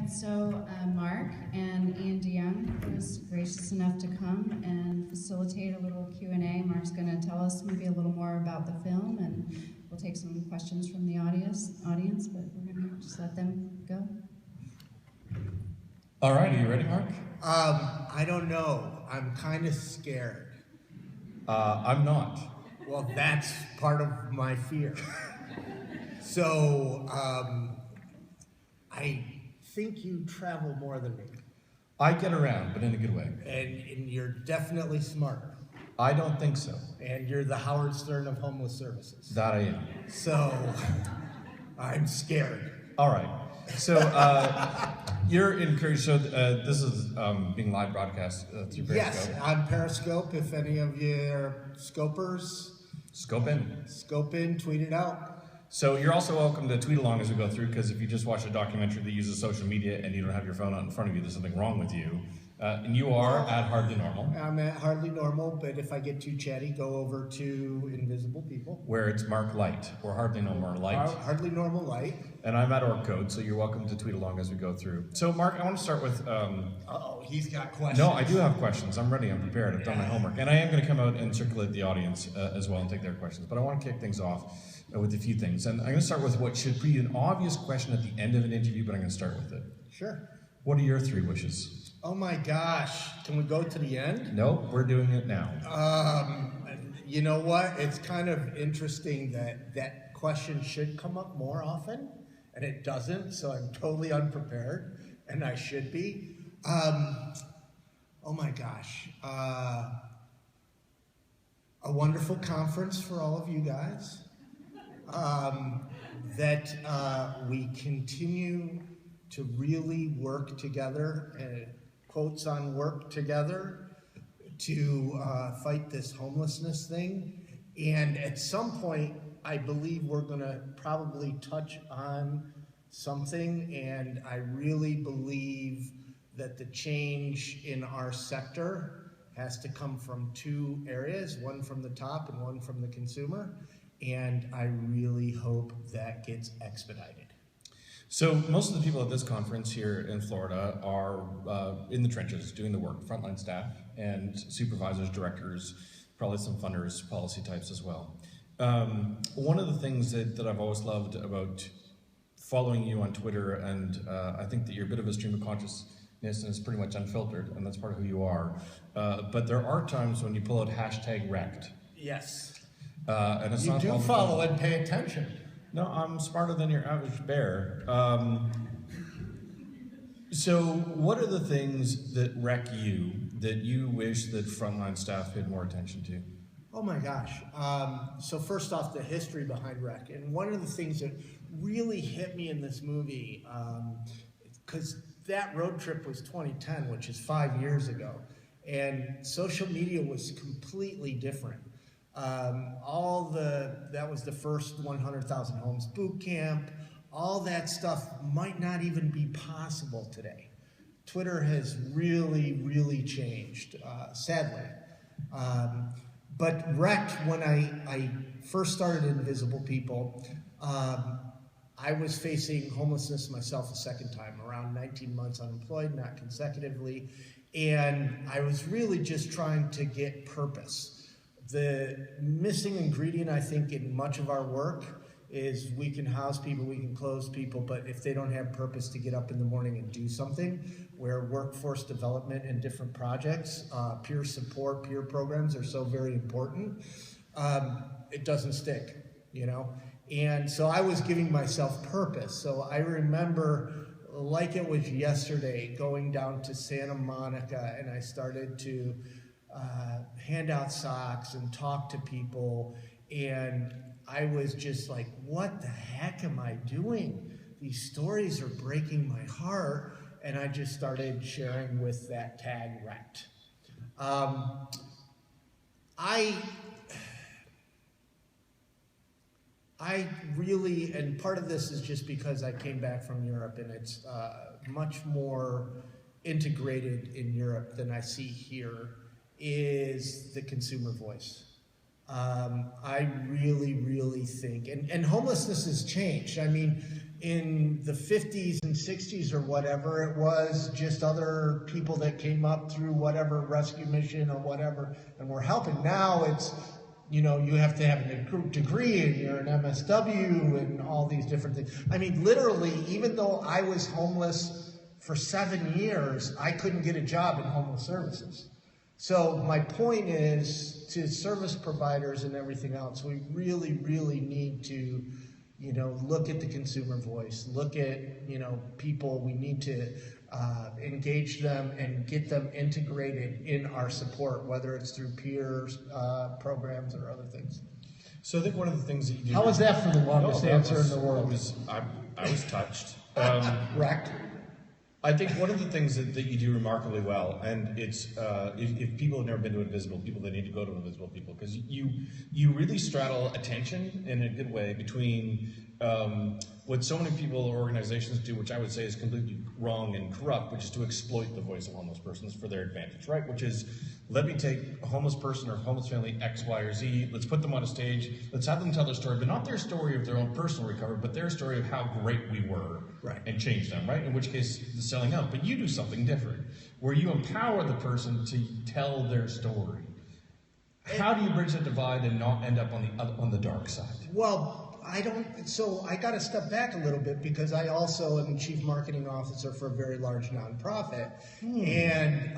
right, so Mark and Iain De Jong was gracious enough to come and facilitate a little Q&A. Mark's going to tell us maybe a little more about the film, and we'll take some questions from the audience, but we're going to just let them go. All right, are you ready, Mark? I don't know. I'm kind of scared. I'm not. Well, that's part of my fear. So, I think you travel more than me. I get around, but in a good way. And you're definitely smarter. I don't think so. And you're the Howard Stern of homeless services. That I am. So, I'm scared. All right. So, you're encouraged. So, this is being live broadcast through Periscope. Yes, on Periscope. If any of you are scopers, Scope in. scope in, tweet it out. So you're also welcome to tweet along as we go through, because if you just watch a documentary that uses social media and you don't have your phone out in front of you, there's something wrong with you. And you are at Hardly Normal. I'm at Hardly Normal, but if I get too chatty, go over to Invisible People. Where it's Mark Light, or Hardly Normal Light. Hardly Normal Light. And I'm at Orc Code, so you're welcome to tweet along as we go through. So Mark, I want to start with... Uh-oh, he's got questions. No, I do have questions. I'm ready, I'm prepared, I've done my homework. And I am going to come out and circulate the audience as well and take their questions. But I want to kick things off with a few things. And I'm going to start with what should be an obvious question at the end of an interview, but I'm going to start with it. Sure. What are your 3 wishes? Oh my gosh, can we go to the end? No, we're doing it now. You know what? It's kind of interesting that that question should come up more often, and it doesn't, so I'm totally unprepared, and I should be. Oh my gosh. A wonderful conference for all of you guys. That we continue to really work together, quotes on work together, to fight this homelessness thing. And at some point, I believe we're gonna probably touch on something, and I really believe that the change in our sector has to come from 2 areas, one from the top and one from the consumer. And I really hope that gets expedited. So most of the people at this conference here in Florida are in the trenches doing the work, frontline staff and supervisors, directors, probably some funders, policy types as well. One of the things that I've always loved about following you on Twitter, and I think that you're a bit of a stream of consciousness and it's pretty much unfiltered, and that's part of who you are. But there are times when you pull out #wrecked. Yes. And it's You not do follow and pay attention. No, I'm smarter than your average bear. So what are the things that wreck you that you wish that frontline staff paid more attention to? Oh my gosh. So first off, the history behind REC. And one of the things that really hit me in this movie, because that road trip was 2010, which is 5 years ago. And social media was completely different. That was the first 100,000 Homes boot camp. All that stuff might not even be possible today. Twitter has really, really changed, sadly. But REC, when I first started Invisible People, I was facing homelessness myself a second time, around 19 months unemployed, not consecutively. And I was really just trying to get purpose. The missing ingredient, I think, in much of our work is we can house people, we can close people, but if they don't have purpose to get up in the morning and do something, where workforce development and different projects, peer support, peer programs are so very important, it doesn't stick, you know? And so I was giving myself purpose. So I remember, like it was yesterday, going down to Santa Monica, and I started to hand out socks and talk to people, and I was just like, what the heck am I doing? These stories are breaking my heart, and I just started sharing with that tag wrecked. I really, and part of this is just because I came back from Europe, and it's much more integrated in Europe than I see here, is the consumer voice. I really, really think, and homelessness has changed. I mean, in the 50s and 60s or whatever, it was just other people that came up through whatever rescue mission or whatever, and were helping. Now it's, you know, you have to have a degree and you're an MSW and all these different things. I mean, literally, even though I was homeless for 7 years, I couldn't get a job in homeless services. So my point is, to service providers and everything else, we really, really need to, you know, look at the consumer voice, look at, you know, people. We need to engage them and get them integrated in our support, whether it's through peers programs or other things. So I think one of the things that you do... How was that for the longest answer in the world? I was touched. Wrecked. I think one of the things that you do remarkably well, and it's if people have never been to Invisible People, they need to go to Invisible People, because you really straddle attention in a good way between what so many people or organizations do, which I would say is completely wrong and corrupt, which is to exploit the voice of homeless persons for their advantage, right? Which is, let me take a homeless person or a homeless family X, Y, or Z, let's put them on a stage, let's have them tell their story, but not their story of their own personal recovery, but their story of how great we were, right, and change them, right? In which case, the selling out. But you do something different, where you empower the person to tell their story. How do you bridge that divide and not end up on the dark side? Well, so I got to step back a little bit, because I also am chief marketing officer for a very large nonprofit. And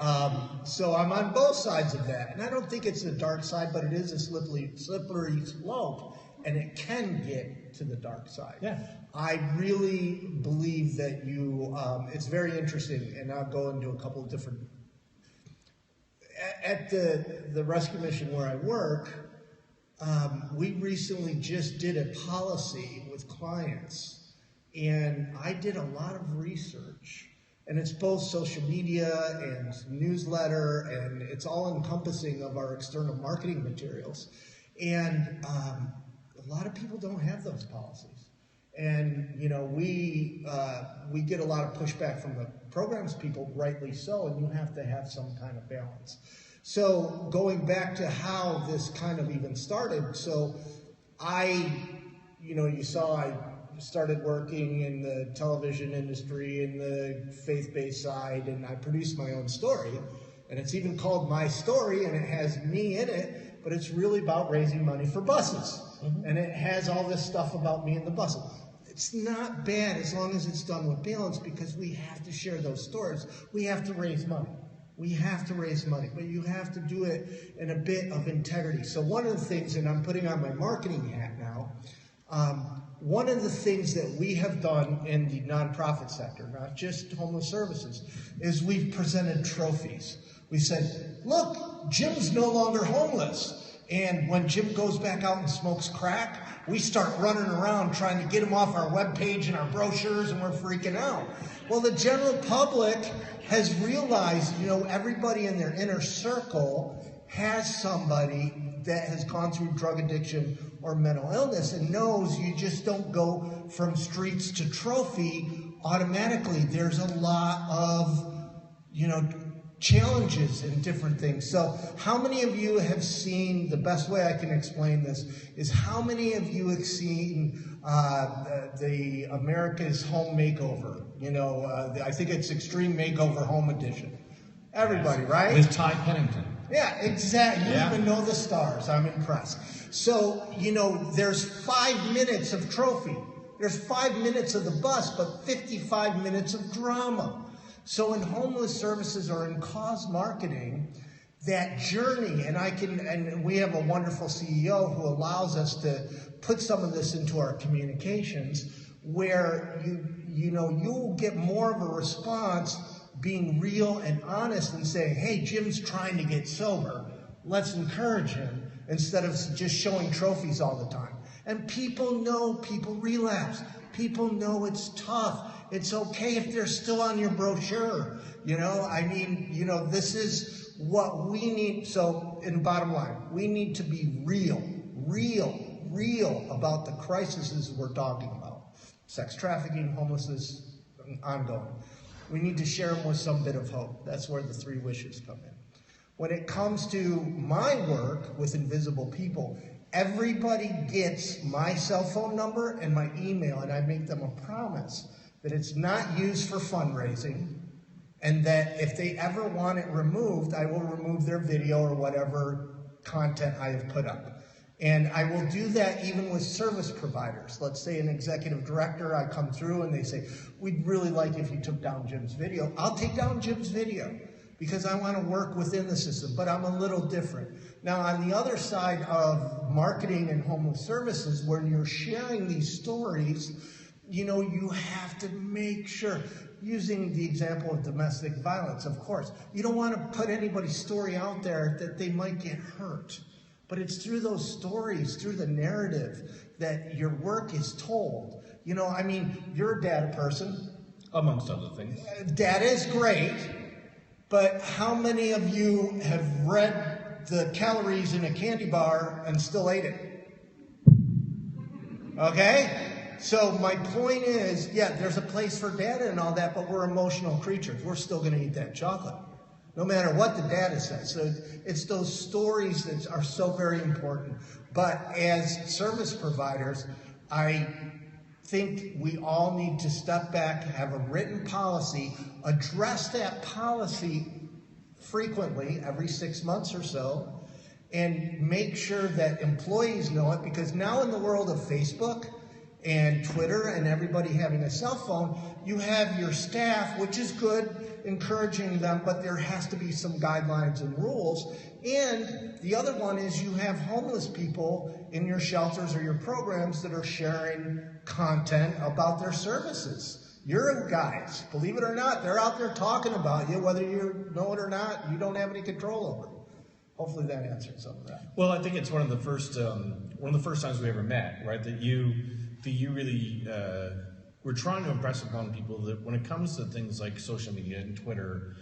so I'm on both sides of that. And I don't think it's the dark side, but it is a slippery slope, and it can get to the dark side. Yeah. I really believe that it's very interesting, and I'll go into a couple of different, at the rescue mission where I work, we recently just did a policy with clients, and I did a lot of research, and it's both social media and newsletter, and it's all encompassing of our external marketing materials. And a lot of people don't have those policies. And, you know, we get a lot of pushback from the programs people, rightly so, and you have to have some kind of balance. So going back to how this kind of even started, so you saw I started working in the television industry, in the faith-based side, and I produced my own story, and it's even called My Story, and it has me in it, but it's really about raising money for buses. And it has all this stuff about me and the buses. It's not bad as long as it's done with balance, because we have to share those stories. We have to raise money. We have to raise money, but you have to do it in a bit of integrity. So one of the things, and I'm putting on my marketing hat now, one of the things that we have done in the nonprofit sector, not just homeless services, is we've presented trophies. We said, look, Jim's no longer homeless. And when Jim goes back out and smokes crack, we start running around trying to get him off our webpage and our brochures, and we're freaking out. Well, the general public has realized, you know, everybody in their inner circle has somebody that has gone through drug addiction or mental illness, and knows you just don't go from streets to trophy automatically. There's a lot of, you know, challenges and different things. So how many of you have seen, the best way I can explain this is, how many of you have seen the America's Home Makeover? You know, I think it's Extreme Makeover Home Edition. Everybody, right? With Ty Pennington. Yeah, exactly. Yeah. You even know the stars. I'm impressed. So, you know, there's 5 minutes of trophy. There's 5 minutes of the bus, but 55 minutes of drama. So in homeless services or in cause marketing, that journey, and we have a wonderful CEO who allows us to put some of this into our communications, where you'll get more of a response being real and honest and saying, hey, Jim's trying to get sober. Let's encourage him, instead of just showing trophies all the time. And people know people relapse. People know it's tough. It's okay if they're still on your brochure. You know, I mean, you know, this is what we need. So, in the bottom line, we need to be real about the crises we're talking about. Sex trafficking, homelessness, ongoing. We need to share them with some bit of hope. That's where the 3 wishes come in. When it comes to my work with Invisible People, Everybody gets my cell phone number and my email, and I make them a promise that it's not used for fundraising, and that if they ever want it removed, I will remove their video or whatever content I have put up. And I will do that even with service providers. Let's say an executive director, I come through and they say, we'd really like if you took down Jim's video. I'll take down Jim's video because I want to work within the system, but I'm a little different. Now, on the other side of marketing and homeless services, when you're sharing these stories, you know, you have to make sure, using the example of domestic violence, of course, you don't want to put anybody's story out there that they might get hurt. But it's through those stories, through the narrative, that your work is told. You know, I mean, you're a data person. Amongst other things. Data is great, but how many of you have read the calories in a candy bar and still ate it? Okay? So my point is, yeah, there's a place for data and all that, but we're emotional creatures. We're still going to eat that chocolate, no matter what the data says. So it's those stories that are so very important. But as service providers, I think we all need to step back, have a written policy, address that policy frequently, every 6 months or so, and make sure that employees know it, because now in the world of Facebook and Twitter and everybody having a cell phone, you have your staff, which is good, encouraging them, but there has to be some guidelines and rules. And the other one is you have homeless people in your shelters or your programs that are sharing content about their services. Your guys, believe it or not, they're out there talking about you, whether you know it or not. You don't have any control over it. Hopefully that answered some of that. Well, I think it's one of the first times we ever met, right? That you really we're trying to impress upon people that when it comes to things like social media and Twitter,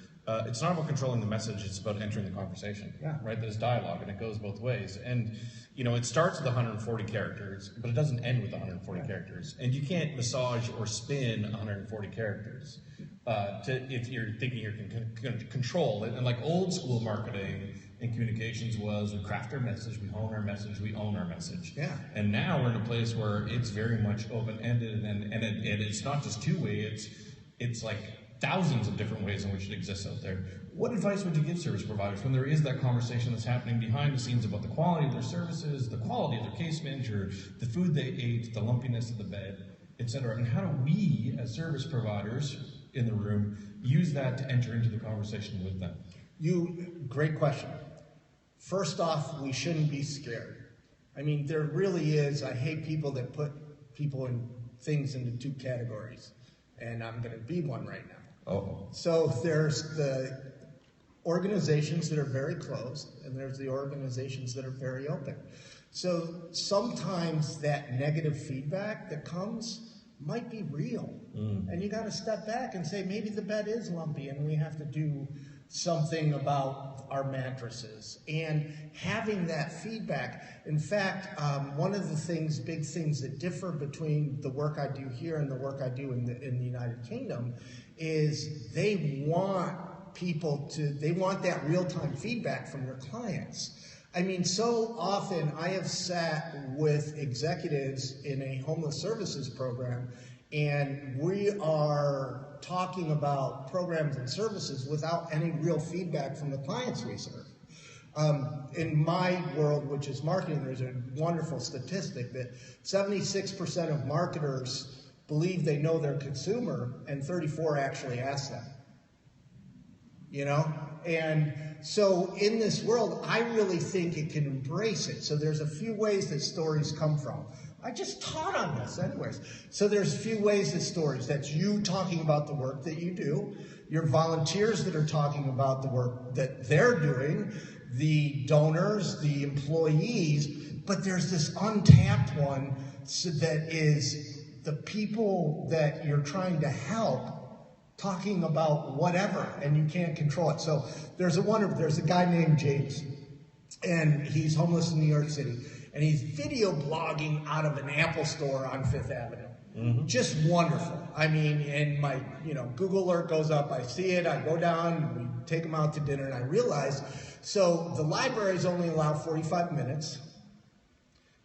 it's not about controlling the message; it's about entering the conversation. Yeah. Right? There's dialogue, and it goes both ways. And you know, it starts with 140 characters, but it doesn't end with 140 characters. And you can't massage or spin 140 characters if you're thinking you're going to control it. And like old school marketing and communications was, we craft our message, we hone our message, we own our message. Yeah. And now we're in a place where it's very much open-ended, and it's not just two-way, it's like thousands of different ways in which it exists out there. What advice would you give service providers when there is that conversation that's happening behind the scenes about the quality of their services, the quality of their case manager, the food they ate, the lumpiness of the bed, etc.? And how do we, as service providers in the room, use that to enter into the conversation with them? Great question. First off, we shouldn't be scared. I mean, there really is, I hate people that put people and things into two categories, and I'm going to be one right now. Oh. So there's the organizations that are very closed, and there's the organizations that are very open. So sometimes that negative feedback that comes might be real, and you got to step back and say, maybe the bed is lumpy, and we have to do something about our mattresses. And having that feedback, in fact, one of the big things that differ between the work I do here and the work I do in the United Kingdom is they want that real-time feedback from their clients. I mean, so often I have sat with executives in a homeless services program, and we are talking about programs and services without any real feedback from the clients we serve. In my world, which is marketing, there's a wonderful statistic that 76% of marketers believe they know their consumer, and 34 actually ask them. You know? And so in this world, I really think it can embrace it. So there's a few ways that stories come from. I just taught on this anyways. So there's a few ways that stories. That's you talking about the work that you do, your volunteers that are talking about the work that they're doing, the donors, the employees, but there's this untapped one that is the people that you're trying to help talking about whatever, and you can't control it. So there's a guy named James, and he's homeless in New York City, and he's video blogging out of an Apple store on Fifth Avenue. Mm-hmm. Just wonderful. I mean, and my Google alert goes up, I see it, I go down, we take him out to dinner, and I realize, so the libraries only allow 45 minutes.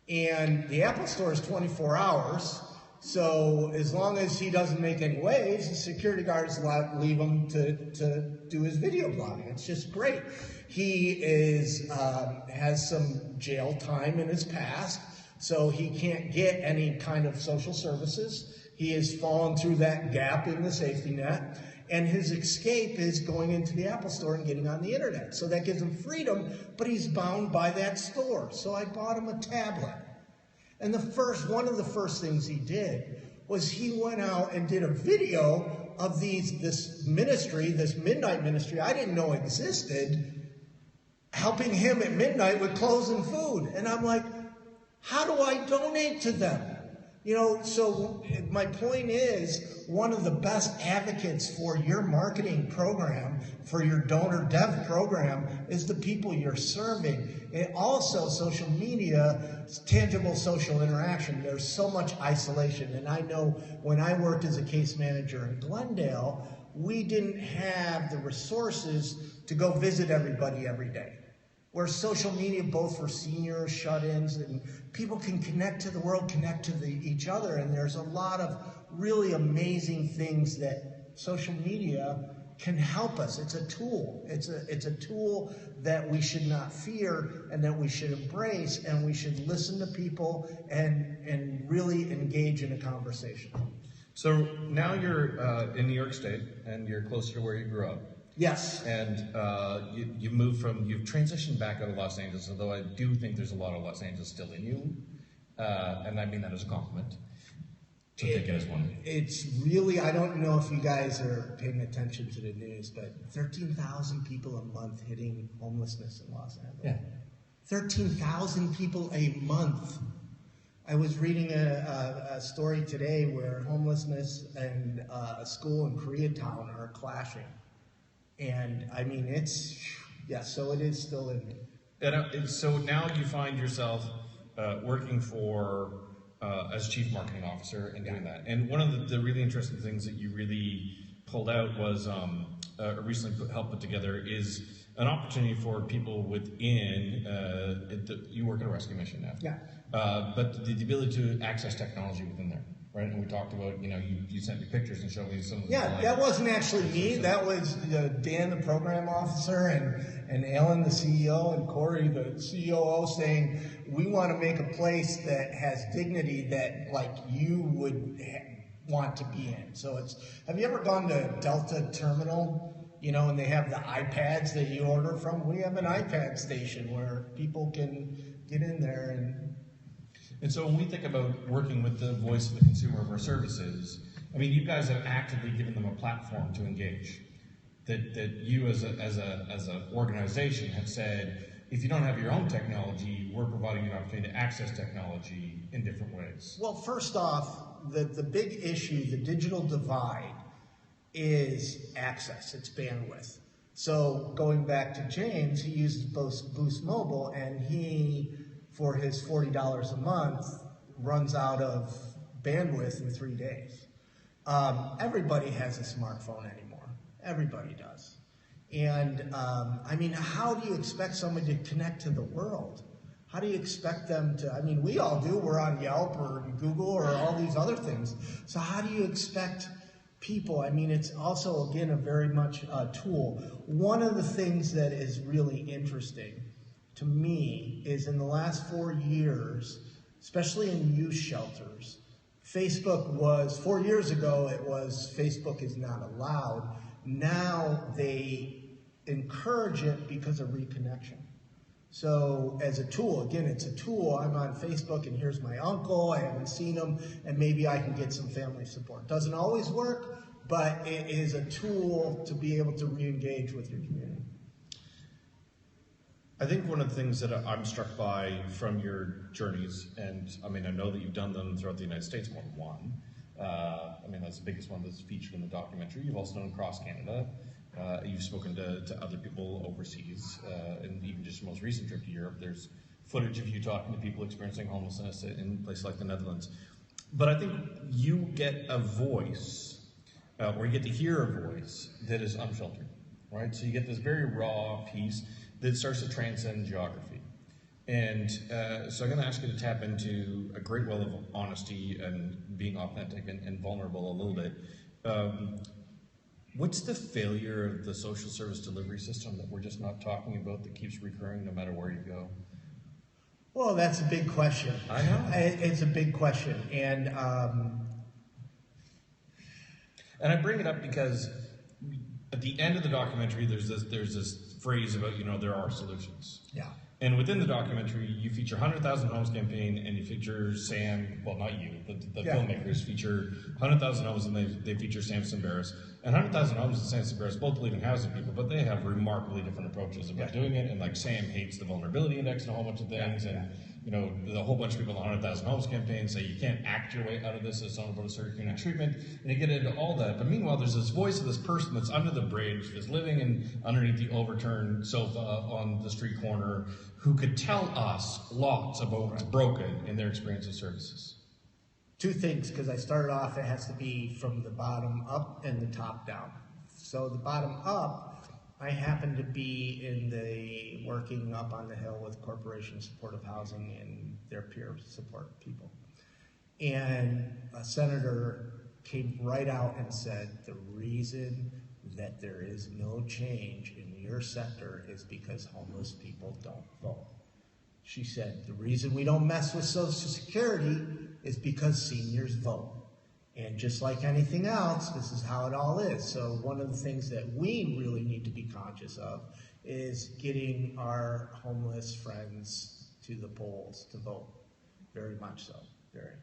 And the Apple Store is 24 hours. So as long as he doesn't make any waves, the security guards leave him to do his video blogging. It's just great. He has some jail time in his past, so he can't get any kind of social services. He has fallen through that gap in the safety net, and his escape is going into the Apple Store and getting on the internet. So that gives him freedom, but he's bound by that store. So I bought him a tablet. And one of the first things he did was he went out and did a video of this ministry, this midnight ministry I didn't know existed, helping him at midnight with clothes and food. And I'm like, how do I donate to them? So my point is, one of the best advocates for your marketing program, for your donor dev program, is the people you're serving. And also social media, tangible social interaction. There's so much isolation. And I know when I worked as a case manager in Glendale, we didn't have the resources to go visit everybody every day. Where social media, both for seniors, shut-ins, and people can connect to the world, connect to each other, and there's a lot of really amazing things that social media can help us. It's a tool. It's a tool that we should not fear and that we should embrace, and we should listen to people and really engage in a conversation. So now you're in New York State, and you're closer to where you grew up. Yes. And you've transitioned back out of Los Angeles, although I do think there's a lot of Los Angeles still in you. And I mean that as a compliment. So take it as one. It's really, I don't know if you guys are paying attention to the news, but 13,000 people a month hitting homelessness in Los Angeles. Yeah. 13,000 people a month. I was reading a story today where homelessness and a school in Koreatown are clashing. And I mean, so it is still in me. And so now you find yourself working for, as Chief Marketing Officer and doing that. And one of the really interesting things that you really pulled out was, recently helped put together, is an opportunity for people within, you work at a rescue mission now. Yeah. But the ability to access technology within there. Right, and we talked about, you sent me pictures and showed me some of the that wasn't actually me. That was Dan, the program officer, and Alan, the CEO, and Corey, the COO, saying, we want to make a place that has dignity that, like, you would want to be in. So have you ever gone to Delta Terminal, and they have the iPads that you order from? We have an iPad station where people can get in there And so when we think about working with the voice of the consumer of our services, I mean, you guys have actively given them a platform to engage. That you as an organization have said, if you don't have your own technology, we're providing you an opportunity to access technology in different ways. Well, first off, the big issue, the digital divide, is access, it's bandwidth. So going back to James, he uses Boost Mobile, and he, for his $40 a month, runs out of bandwidth in 3 days. Everybody has a smartphone anymore. Everybody does. And I mean, how do you expect somebody to connect to the world? How do you expect them to, I mean, we all do. We're on Yelp or Google or all these other things. So how do you expect people? I mean, it's also, again, a very much a tool. One of the things that is really interesting to me is in the last 4 years, especially in youth shelters, Facebook was, 4 years ago, it was Facebook is not allowed. Now they encourage it because of reconnection. So as a tool, again, it's a tool. I'm on Facebook and here's my uncle, I haven't seen him, and maybe I can get some family support. Doesn't always work, but it is a tool to be able to re-engage with your community. I think one of the things that I'm struck by from your journeys, and I mean, I know that you've done them throughout the United States, more than one. I mean, that's the biggest one that's featured in the documentary. You've also done across Canada. You've spoken to other people overseas, and even just your most recent trip to Europe, there's footage of you talking to people experiencing homelessness in places like the Netherlands. But I think you get a voice, or you get to hear a voice that is unsheltered, right? So you get this very raw piece that starts to transcend geography. And so I'm going to ask you to tap into a great well of honesty and being authentic and vulnerable a little bit. What's the failure of the social service delivery system that we're just not talking about that keeps recurring no matter where you go? Well, that's a big question. I know. It's a big question. And I bring it up because at the end of the documentary, there's this phrase about, there are solutions. yeah. And within the documentary, you feature 100,000 Homes campaign, and you feature Sam, well, not you, the filmmakers feature 100,000 Homes, and they feature Sam Simbaris. And 100,000 Homes and Sam Simbaris both believe in housing people, but they have remarkably different approaches about doing it. And like Sam hates the vulnerability index and a whole bunch of things, and the whole bunch of people in the 100,000 Homes campaign say you can't act your way out of this as someone about a certain community treatment, and you get into all that. But meanwhile, there's this voice of this person that's under the bridge, that's living underneath the overturned sofa on the street corner, who could tell us lots about what's broken in their experience of services. Two things, because I started off, it has to be from the bottom up and the top down. So the bottom up, I happen to be working up on the Hill with Corporation Supportive Housing and their peer support people. And a senator came right out and said, the reason that there is no change in your sector is because homeless people don't vote. She said, the reason we don't mess with Social Security is because seniors vote. And just like anything else, this is how it all is. So one of the things that we really need to be conscious of is getting our homeless friends to the polls to vote. Very much so. Very.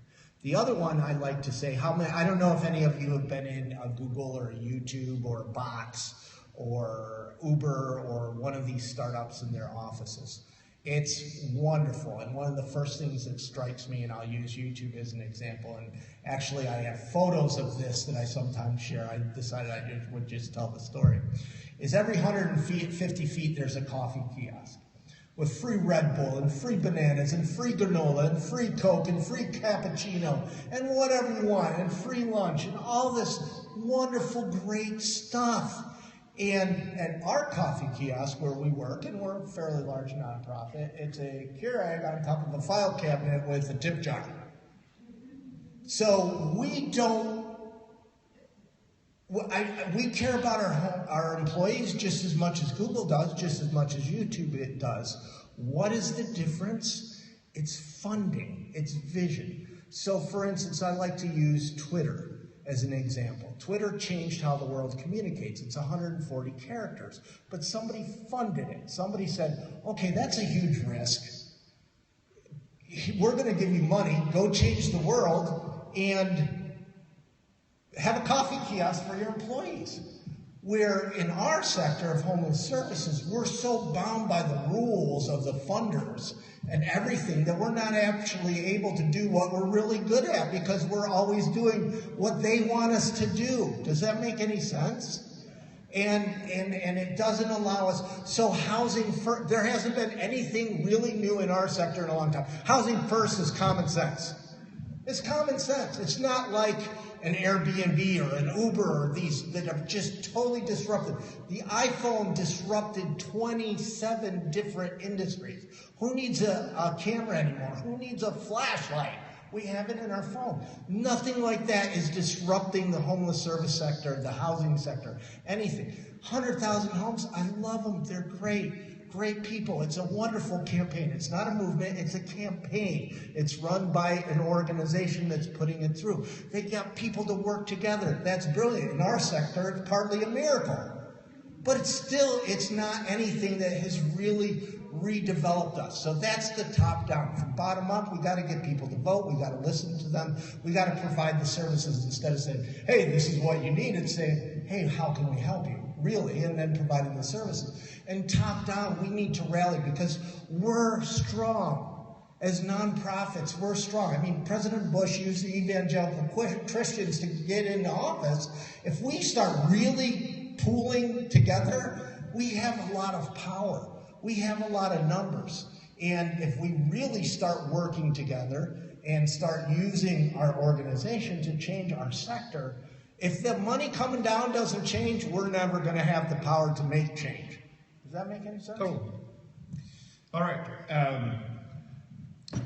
The other one I'd like to say, I don't know if any of you have been in a Google or a YouTube or a Box or Uber or one of these startups in their offices. It's wonderful, and one of the first things that strikes me, and I'll use YouTube as an example, and actually I have photos of this that I sometimes share. I decided I would just tell the story. Is every 150 feet there's a coffee kiosk with free Red Bull and free bananas and free granola and free Coke and free cappuccino and whatever you want and free lunch and all this wonderful, great stuff. And at our coffee kiosk where we work, and we're a fairly large nonprofit, it's a Keurig on top of a file cabinet with a tip jar. So we care about our employees just as much as Google does, just as much as YouTube does. What is the difference? It's funding, it's vision. So for instance, I like to use Twitter as an example. Twitter changed how the world communicates. It's 140 characters, but somebody funded it. Somebody said, okay, that's a huge risk. We're gonna give you money, go change the world, and have a coffee kiosk for your employees. Where in our sector of homeless services, we're so bound by the rules of the funders and everything that we're not actually able to do what we're really good at because we're always doing what they want us to do. Does that make any sense? And it doesn't allow us. So housing first, there hasn't been anything really new in our sector in a long time. Housing first is common sense. It's common sense. It's not like an Airbnb or an Uber or these that are just totally disrupted. The iPhone disrupted 27 different industries. Who needs a camera anymore? Who needs a flashlight? We have it in our phone. Nothing like that is disrupting the homeless service sector, the housing sector, anything. 100,000 homes, I love them. They're great. Great people. It's a wonderful campaign. It's not a movement, it's a campaign. It's run by an organization that's putting it through. They got people to work together. That's brilliant. In our sector, it's partly a miracle. But it's not anything that has really redeveloped us. So that's the top down. From bottom up, we got to get people to vote. We got to listen to them. We got to provide the services instead of saying, hey, this is what you need. It's saying, hey, how can we help you? Really, and then providing the services. And top down, we need to rally because we're strong. As nonprofits, we're strong. I mean, President Bush used the evangelical Christians to get into office. If we start really pooling together, we have a lot of power. We have a lot of numbers. And if we really start working together and start using our organization to change our sector, if the money coming down doesn't change, we're never going to have the power to make change. Does that make any sense? Totally. All right.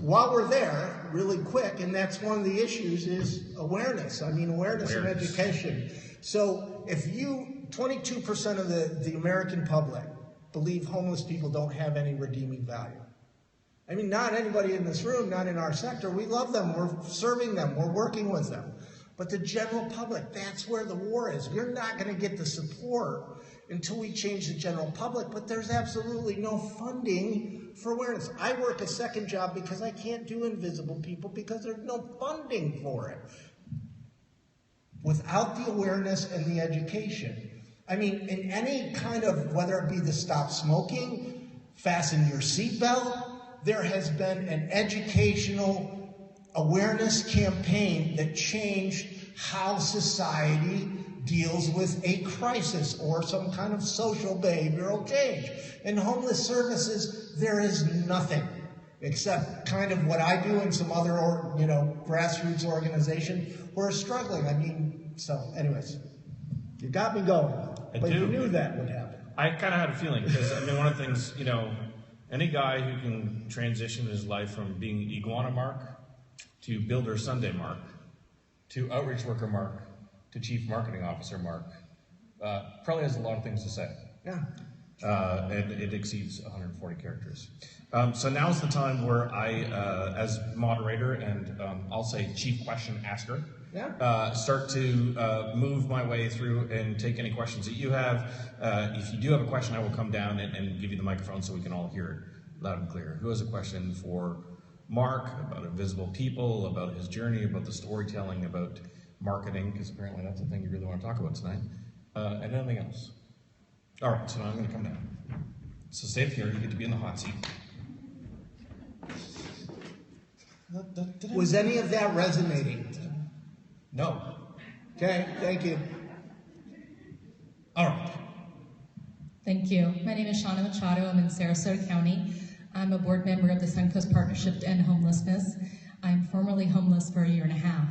while we're there, really quick, and that's one of the issues is awareness. I mean, awareness and education. So if 22% of the American public believe homeless people don't have any redeeming value. I mean, not anybody in this room, not in our sector. We love them. We're serving them. We're working with them. But the general public, that's where the war is. You're not going to get the support until we change the general public, but there's absolutely no funding for awareness. I work a second job because I can't do invisible people because there's no funding for it. Without the awareness and the education, I mean, in any kind of, whether it be the stop smoking, fasten your seatbelt, there has been an educational awareness campaign that changed how society deals with a crisis or some kind of social behavioral change. In homeless services, there is nothing except kind of what I do and some other, grassroots organization who are struggling. I mean, so anyways, you got me going, but you knew that would happen. I kind of had a feeling because, I mean, one of the things, any guy who can transition his life from being Iguana Mark to Builder Sunday Mark to Outreach Worker Mark to Chief Marketing Officer Mark probably has a lot of things to say. Yeah. And it exceeds 140 characters. So now's the time where I, as moderator and I'll say chief question asker, start to move my way through and take any questions that you have. If you do have a question, I will come down and give you the microphone so we can all hear it loud and clear. Who has a question for Mark about invisible people, about his journey, about the storytelling, about marketing, because apparently that's the thing you really want to talk about tonight, and anything else? All right, so now I'm going to come down. So stay here, you get to be in the hot seat. Was any of that resonating? No. Okay, thank you. All right. Thank you. My name is Shauna Machado. I'm in Sarasota County. I'm a board member of the Suncoast Partnership to End Homelessness. I'm formerly homeless for a year and a half.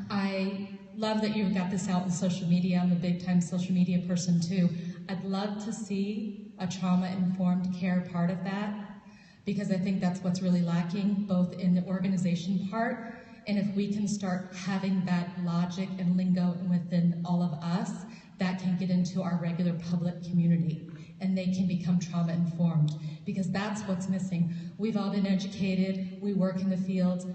I love that you got this out in social media. I'm a big-time social media person too. I'd love to see a trauma-informed care part of that, because I think that's what's really lacking, both in the organization part, and if we can start having that logic and lingo within all of us, that can get into our regular public community, and they can become trauma-informed, because that's what's missing. We've all been educated, we work in the fields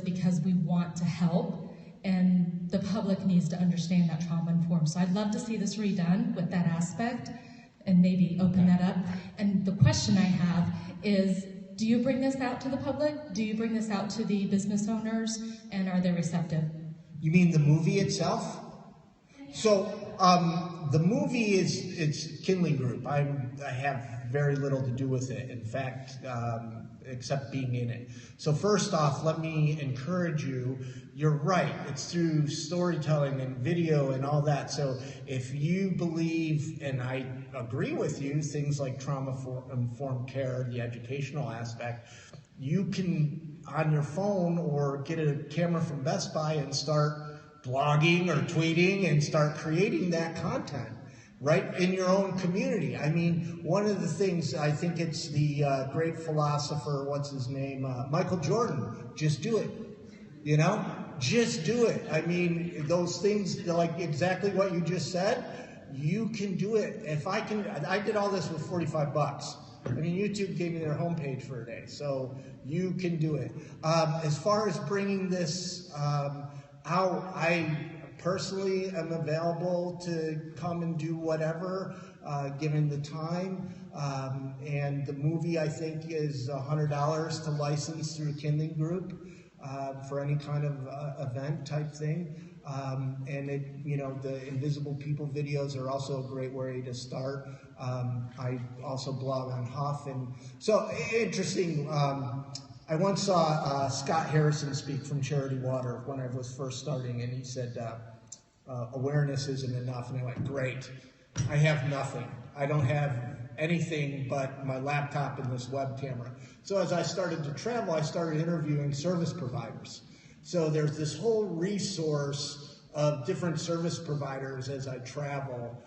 because we want to help, and the public needs to understand that trauma-informed. So I'd love to see this redone with that aspect, and maybe open that up. And the question I have is, do you bring this out to the public? Do you bring this out to the business owners, and are they receptive? You mean the movie itself? So the movie it's Kindling Group. I have very little to do with it. In fact, except being in it. So first off, let me encourage you. You're right. It's through storytelling and video and all that. So if you believe, and I agree with you, things like trauma-informed care, the educational aspect, you can, on your phone or get a camera from Best Buy and start blogging or tweeting and start creating that content right in your own community. I mean, one of the things, I think it's the great philosopher, what's his name, Michael Jordan, just do it, just do it. I mean, those things, like exactly what you just said, you can do it. If I can, I did all this with $45. I mean, YouTube gave me their homepage for a day, so you can do it. As far as bringing this out, I personally am available to come and do whatever, given the time. And the movie, I think, is $100 to license through Kindling Group for any kind of event type thing. And the Invisible People videos are also a great way to start. I also blog on Huff, and so interesting. I once saw Scott Harrison speak from Charity Water when I was first starting, and he said, awareness isn't enough. And I went, great. I have nothing. I don't have anything but my laptop and this web camera. So as I started to travel, I started interviewing service providers. So there's this whole resource of different service providers as I travel,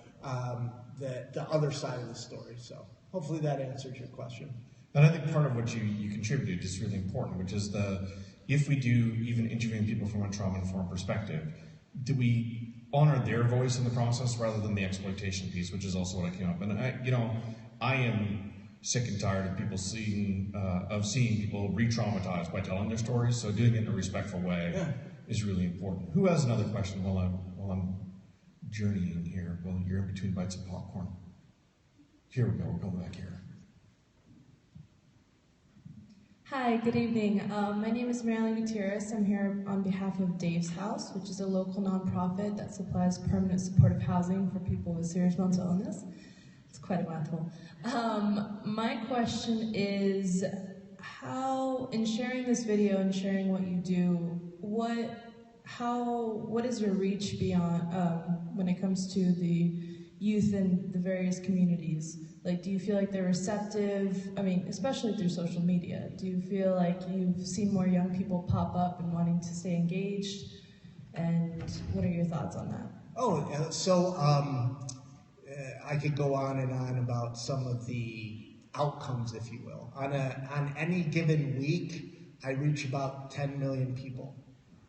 the other side of the story. So hopefully that answers your question. And I think part of what you contributed is really important, which is if we do even interviewing people from a trauma-informed perspective, do we honor their voice in the process rather than the exploitation piece, which is also what I came up. And I am sick and tired of people seeing people re-traumatized by telling their stories. So doing it in a respectful way is really important. Who has another question while I'm journeying here? Well, you're in between bites of popcorn. Here we go. We're going back here. Hi, good evening. My name is Marilyn Gutierrez. I'm here on behalf of Dave's House, which is a local nonprofit that supplies permanent supportive housing for people with serious mental illness. It's quite a mouthful. My question is, how, in sharing this video and sharing what you do, what is your reach beyond when it comes to the youth in the various communities? Like, do you feel like they're receptive? I mean, especially through social media. Do you feel like you've seen more young people pop up and wanting to stay engaged? And what are your thoughts on that? I could go on and on about some of the outcomes, if you will. On any given week, I reach about 10 million people.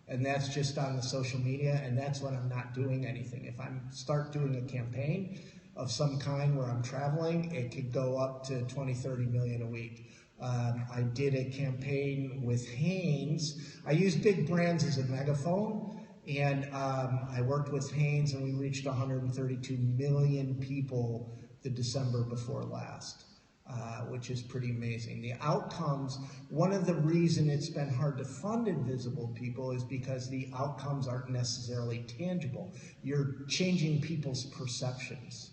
And that's just on the social media, and that's when I'm not doing anything. If I start doing a campaign of some kind where I'm traveling, it could go up to 20, 30 million a week. I did a campaign with Hanes. I used big brands as a megaphone, and I worked with Hanes, and we reached 132 million people the December before last, which is pretty amazing. The outcomes, one of the reasons it's been hard to fund invisible people is because the outcomes aren't necessarily tangible. You're changing people's perceptions.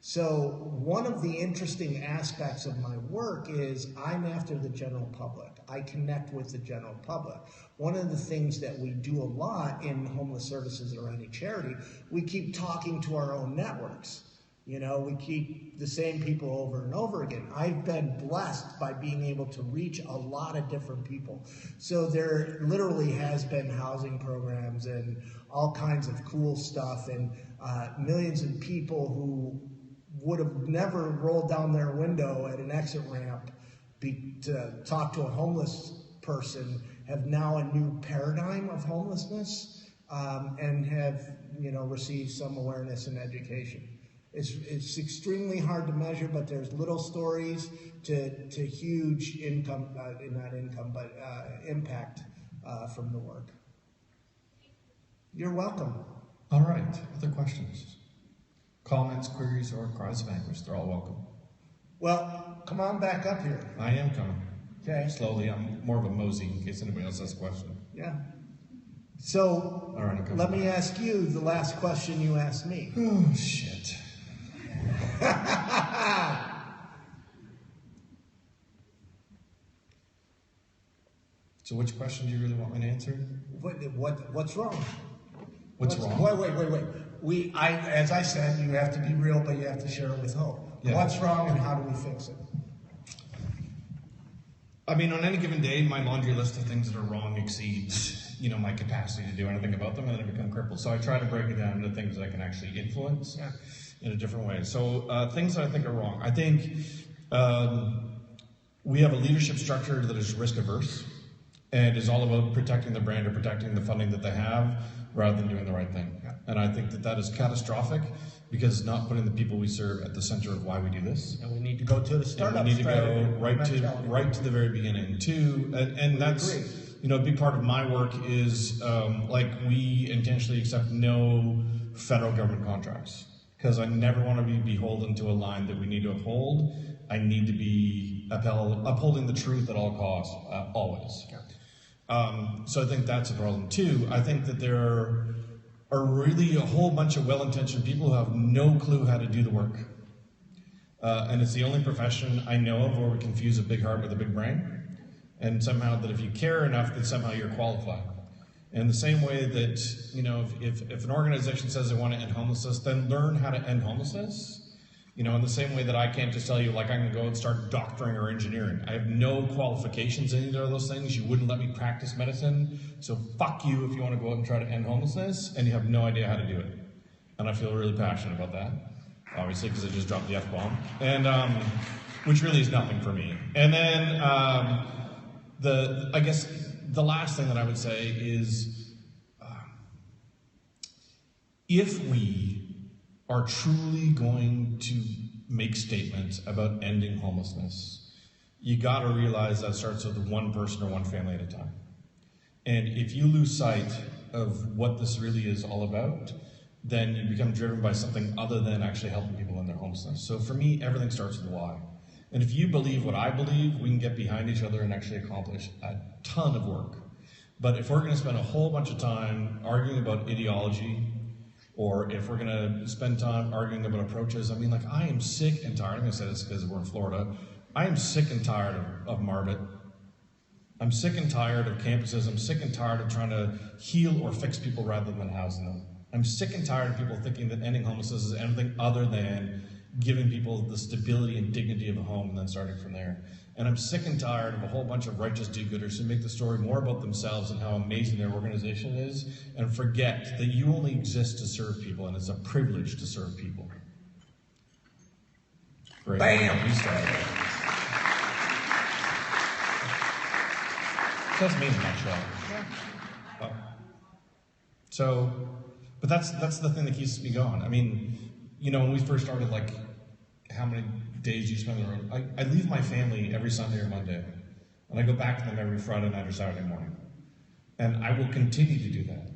So one of the interesting aspects of my work is I'm after the general public. I connect with the general public. One of the things that we do a lot in homeless services or any charity, we keep talking to our own networks. You know, we keep the same people over and over again. I've been blessed by being able to reach a lot of different people. So there literally has been housing programs and all kinds of cool stuff, and millions of people who would have never rolled down their window at an exit ramp to talk to a homeless person have now a new paradigm of homelessness and have, received some awareness and education. It's extremely hard to measure, but there's little stories to huge impact from the work. You're welcome. All right, other questions? Comments, queries, or cries of anguish, they're all welcome. Well, come on back up here. I am coming. Okay. Slowly, I'm more of a mosey in case anybody else has a question. Yeah. So, all right, let me ask you the last question you asked me. Oh, shit. So which question do you really want me to answer? What's wrong? What's wrong? Wait. As I said, you have to be real, but you have to share it with hope. Yeah. What's wrong and how do we fix it? I mean, on any given day, my laundry list of things that are wrong exceeds, my capacity to do anything about them, and then I become crippled. So I try to break it down into things that I can actually influence in a different way. So things that I think are wrong. I think we have a leadership structure that is risk averse and is all about protecting the brand or protecting the funding that they have rather than doing the right thing. And I think that is catastrophic because it's not putting the people we serve at the center of why we do this. And we need to go to the startup. And we need to go right to the very beginning too. And that's a big part of my work is we intentionally accept no federal government contracts because I never want to be beholden to a line that we need to uphold. I need to be upholding the truth at all costs, always. So I think that's a problem too. I think that there are really a whole bunch of well-intentioned people who have no clue how to do the work. And it's the only profession I know of where we confuse a big heart with a big brain. And somehow that if you care enough, that somehow you're qualified. In the same way that, if an organization says they want to end homelessness, then learn how to end homelessness. In the same way that I can't just tell you, I can go and start doctoring or engineering. I have no qualifications in either of those things. You wouldn't let me practice medicine. So fuck you if you want to go out and try to end homelessness and you have no idea how to do it. And I feel really passionate about that. obviously, because I just dropped the F-bomb, and which really is nothing for me. And then I guess the last thing that I would say is, if we are truly going to make statements about ending homelessness, you got to realize that starts with one person or one family at a time. And if you lose sight of what this really is all about, then you become driven by something other than actually helping people in their homelessness. So for me, everything starts with why. And if you believe what I believe, we can get behind each other and actually accomplish a ton of work. But if we're going to spend a whole bunch of time arguing about ideology, or if we're going to spend time arguing about approaches, I mean, like, I am sick and tired. I'm going to say this because we're in Florida. I am sick and tired of Marbit. I'm sick and tired of campuses. I'm sick and tired of trying to heal or fix people rather than housing them. I'm sick and tired of people thinking that ending homelessness is anything other than giving people the stability and dignity of a home and then starting from there. And I'm sick and tired of a whole bunch of righteous do-gooders who make the story more about themselves and how amazing their organization is, and forget that you only exist to serve people, and it's a privilege to serve people. Great. Bam! You started. So that's me in a nutshell. But that's the thing that keeps me going. I mean, you know, when we first started, like, how many days you spend on the road? I leave my family every Sunday or Monday, and I go back to them every Friday night or Saturday morning. And I will continue to do that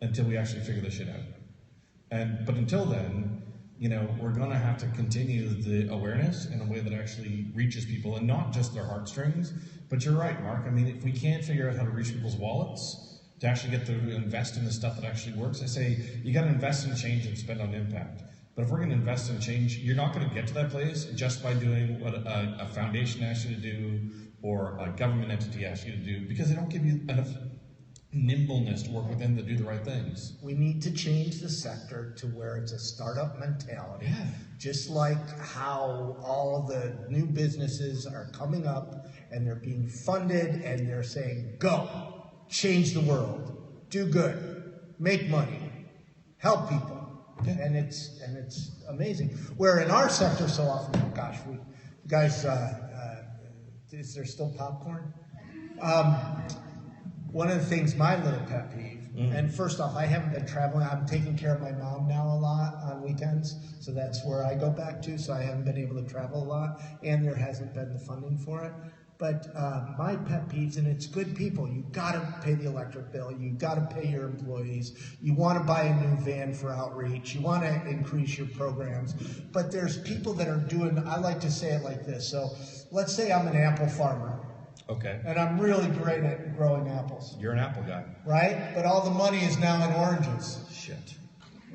until we actually figure this shit out. But until then, you know, we're going to have to continue the awareness in a way that actually reaches people, and not just their heartstrings. But you're right, Mark. I mean, if we can't figure out how to reach people's wallets to actually get them to invest in the stuff that actually works, I say you got to invest in change and spend on impact. But if we're going to invest in change, you're not going to get to that place just by doing what a foundation asks you to do or a government entity asks you to do, because they don't give you enough nimbleness to work within to do the right things. We need to change the sector to where it's a startup mentality. Yeah. Just like how all the new businesses are coming up and they're being funded and they're saying, go, change the world, do good, make money, help people. Yeah. And it's amazing. Where in our sector so often, oh gosh, guys, is there still popcorn? One of the things, my little pet peeve, and first off, I haven't been traveling. I'm taking care of my mom now a lot on weekends, so that's where I go back to, so I haven't been able to travel a lot, and there hasn't been the funding for it. But my pet peeves, and it's good people, you gotta pay the electric bill, you gotta pay your employees, you wanna buy a new van for outreach, you wanna increase your programs, but there's people that are doing, I like to say it like this, so let's say I'm an apple farmer. Okay. And I'm really great at growing apples. You're an apple guy. Right? But all the money is now in oranges. Shit.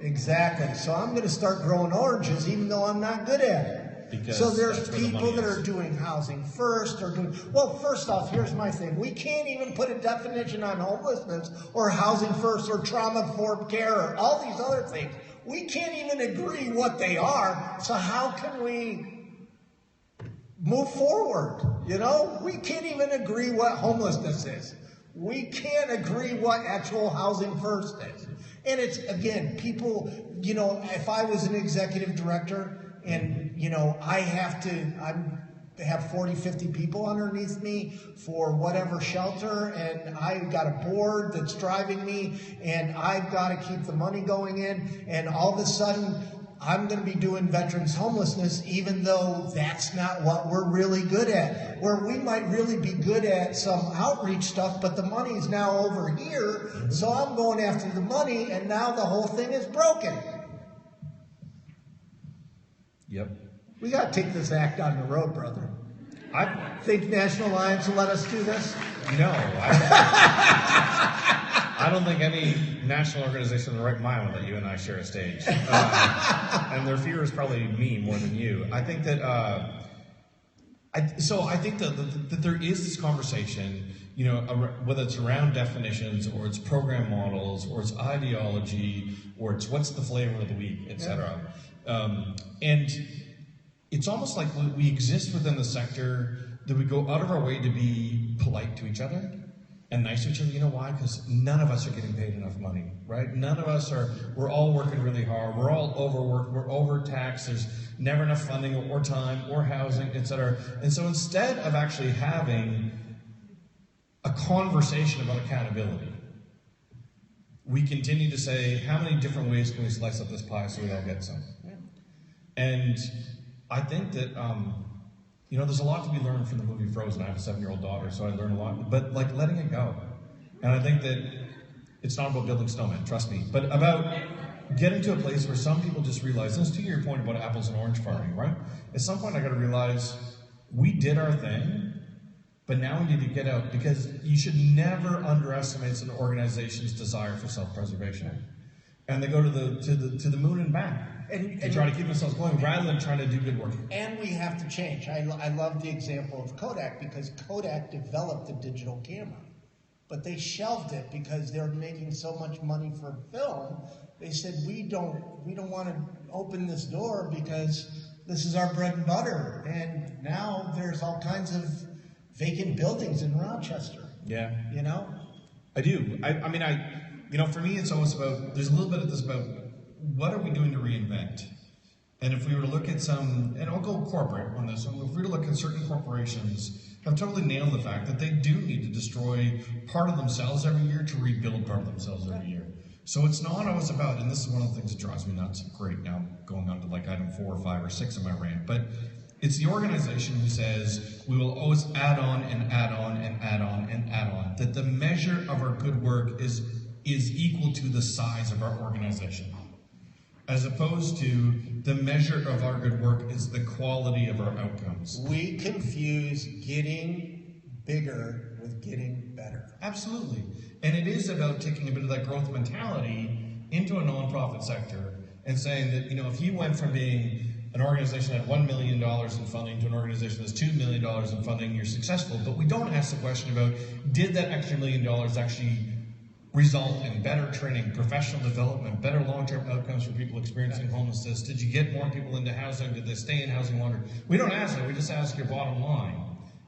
Exactly. So I'm going to start growing oranges even though I'm not good at it. Because so there's the people that are doing housing first or doing, well, first off, here's my thing. We can't even put a definition on homelessness or housing first or trauma-informed care or all these other things. We can't even agree what they are. So how can we move forward? You know, we can't even agree what homelessness is. We can't agree what actual housing first is. And it's, again, people, you know, if I was an executive director and, you know, I have 40, 50 people underneath me for whatever shelter, and I've got a board that's driving me, and I've got to keep the money going in, and all of a sudden, I'm going to be doing veterans homelessness, even though that's not what we're really good at. Where we might really be good at some outreach stuff, but the money's now over here, so I'm going after the money, and now the whole thing is broken. Yep. We got to take this act on the road, brother. I think National Alliance will let us do this? No. I don't think any national organization in the right mind will let you and I share a stage. And their fear is probably me more than you. I think that, I think that there is this conversation, you know, whether it's around definitions or it's program models or it's ideology or it's what's the flavor of the week, etc. And it's almost like we exist within the sector that we go out of our way to be polite to each other and nice to each other. You know why? Because none of us are getting paid enough money, right? None of us are, we're all working really hard. We're all overworked. We're overtaxed. There's never enough funding or time or housing, etc. And so instead of actually having a conversation about accountability, we continue to say, how many different ways can we slice up this pie so we all get some? And I think that, you know, there's a lot to be learned from the movie Frozen. I have a 7-year-old daughter, so I learn a lot. But, like, letting it go. And I think that it's not about building snowmen, trust me, but about getting to a place where some people just realize, and it's to your point about apples and orange farming, right? At some point I got to realize we did our thing, but now we need to get out, because you should never underestimate an organization's desire for self-preservation. And they go to the moon and back. And try to keep themselves going rather than trying to do good work. And we have to change. I love the example of Kodak, because Kodak developed the digital camera, but they shelved it because they're making so much money for film. They said, we don't want to open this door because this is our bread and butter. And now there's all kinds of vacant buildings in Rochester. Yeah. You know? I do. I mean, you know, for me, it's almost about, there's a little bit of this about, what are we doing to reinvent? And if we were to look at some, and I'll go corporate on this one, if we were to look at certain corporations have totally nailed the fact that they do need to destroy part of themselves every year to rebuild part of themselves every year. So it's not always about, and this is one of the things that drives me nuts, great, now I'm going on to like item 4 or 5 or 6 of my rant, but it's the organization who says we will always add on and add on and add on and add on, that the measure of our good work is equal to the size of our organization. As opposed to the measure of our good work is the quality of our outcomes. We confuse getting bigger with getting better. Absolutely. And it is about taking a bit of that growth mentality into a nonprofit sector and saying that, you know, if you went from being an organization that had $1 million in funding to an organization that's $2 million in funding, you're successful. But we don't ask the question about, did that extra $1 million actually result in better training, professional development, better long-term outcomes for people experiencing homelessness? Did you get more people into housing? Did they stay in housing longer? We don't ask that. We just ask your bottom line.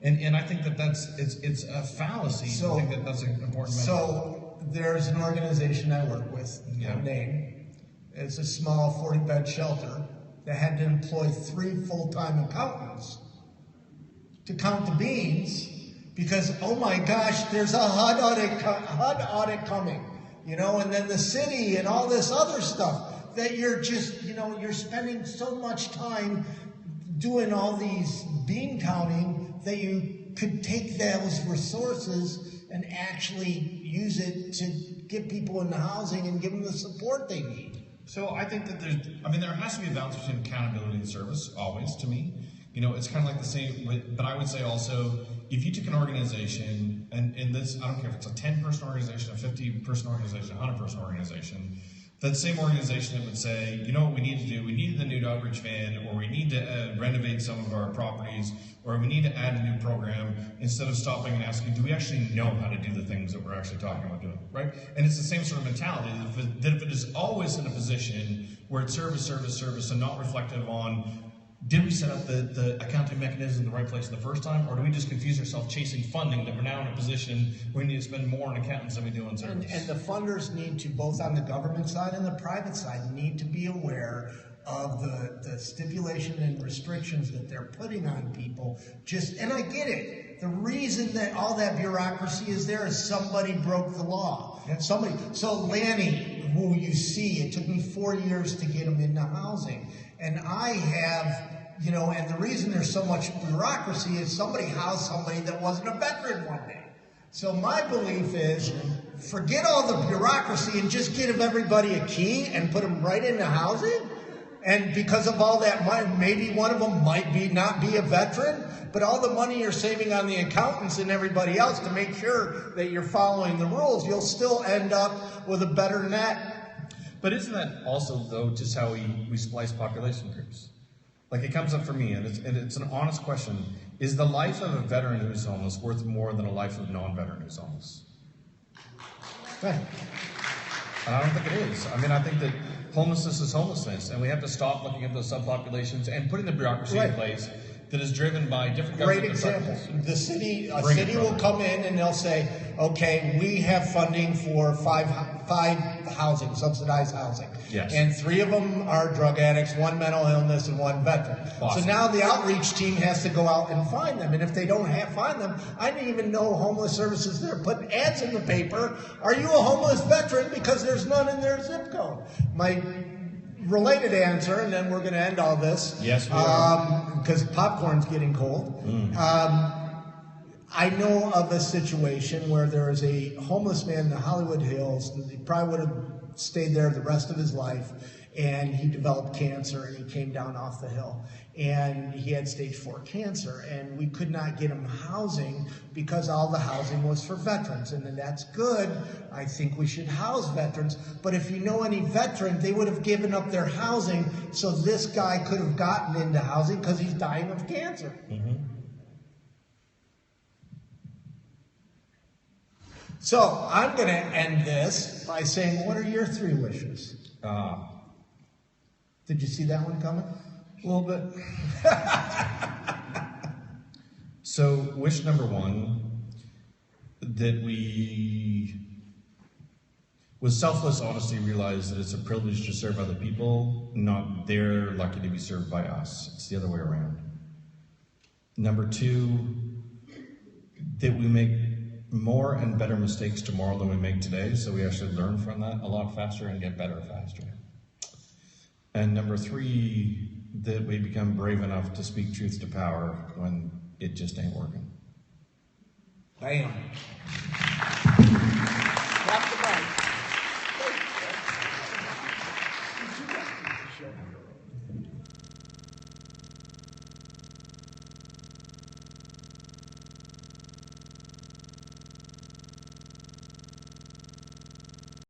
And I think that it's a fallacy to think that that's an important measure. So there's an organization I work with, no name. It's a small 40-bed shelter that had to employ 3 full-time accountants to count the beans, because, oh my gosh, there's a HUD audit coming, you know, and then the city and all this other stuff that you're just, you know, you're spending so much time doing all these bean counting that you could take those resources and actually use it to get people into housing and give them the support they need. So I think that there has to be a balance between accountability and service, always, to me. You know, it's kind of like the same, but I would say also, if you took an organization, and in this, I don't care if it's a 10-person organization, a 50-person organization, a 100-person organization, that same organization that would say, you know what we need to do, we need the new outreach van, or we need to renovate some of our properties, or we need to add a new program, instead of stopping and asking, do we actually know how to do the things that we're actually talking about doing, right? And it's the same sort of mentality, that if it is always in a position where it's service, and not reflective on, did we set up the accounting mechanism in the right place the first time, or do we just confuse ourselves chasing funding that we're now in a position where we need to spend more on accountants than we do on service? And the funders need to, both on the government side and the private side, need to be aware of the stipulation and restrictions that they're putting on people. And I get it. The reason that all that bureaucracy is there is somebody broke the law. Yeah. So Lanny, who you see, it took me 4 years to get him into housing. And I have, you know, and the reason there's so much bureaucracy is somebody housed somebody that wasn't a veteran one day. So my belief is, forget all the bureaucracy and just give everybody a key and put them right into housing. And because of all that money, maybe one of them might not be a veteran, but all the money you're saving on the accountants and everybody else to make sure that you're following the rules, you'll still end up with a better net. But isn't that also, though, just how we splice population groups? Like, it comes up for me, and it's an honest question. Is the life of a veteran who's homeless worth more than a life of a non-veteran who's homeless? Right. And I don't think it is. I mean, I think that homelessness is homelessness, and we have to stop looking at those subpopulations and putting the bureaucracy in place that is driven by different Great government example. departments. A city Bring it, will brother. come in and they'll say, okay, we have funding for five housing, subsidized housing. Yes. And 3 of them are drug addicts, 1 mental illness, and 1 veteran. Awesome. So now the outreach team has to go out and find them. And if they don't find them, I didn't even know homeless services there put ads in the paper. Are you a homeless veteran? Because there's none in their zip code. My related answer, and then we're going to end all this. Yes, we are. Because popcorn's getting cold. I know of a situation where there is a homeless man in the Hollywood Hills. He probably would have stayed there the rest of his life, and he developed cancer, and he came down off the hill. And he had stage 4 cancer, and we could not get him housing because all the housing was for veterans. And that's good. I think we should house veterans. But if you know any veteran, they would have given up their housing so this guy could have gotten into housing because he's dying of cancer. So I'm going to end this by saying, what are your 3 wishes? Did you see that one coming? A little bit. So, wish number 1, that we, with selfless honesty, realize that it's a privilege to serve other people, not they're lucky to be served by us. It's the other way around. Number 2, that we make more and better mistakes tomorrow than we make today, so we actually learn from that a lot faster and get better faster. And number 3, that we become brave enough to speak truth to power when it just ain't working. Bam. Drop the mic.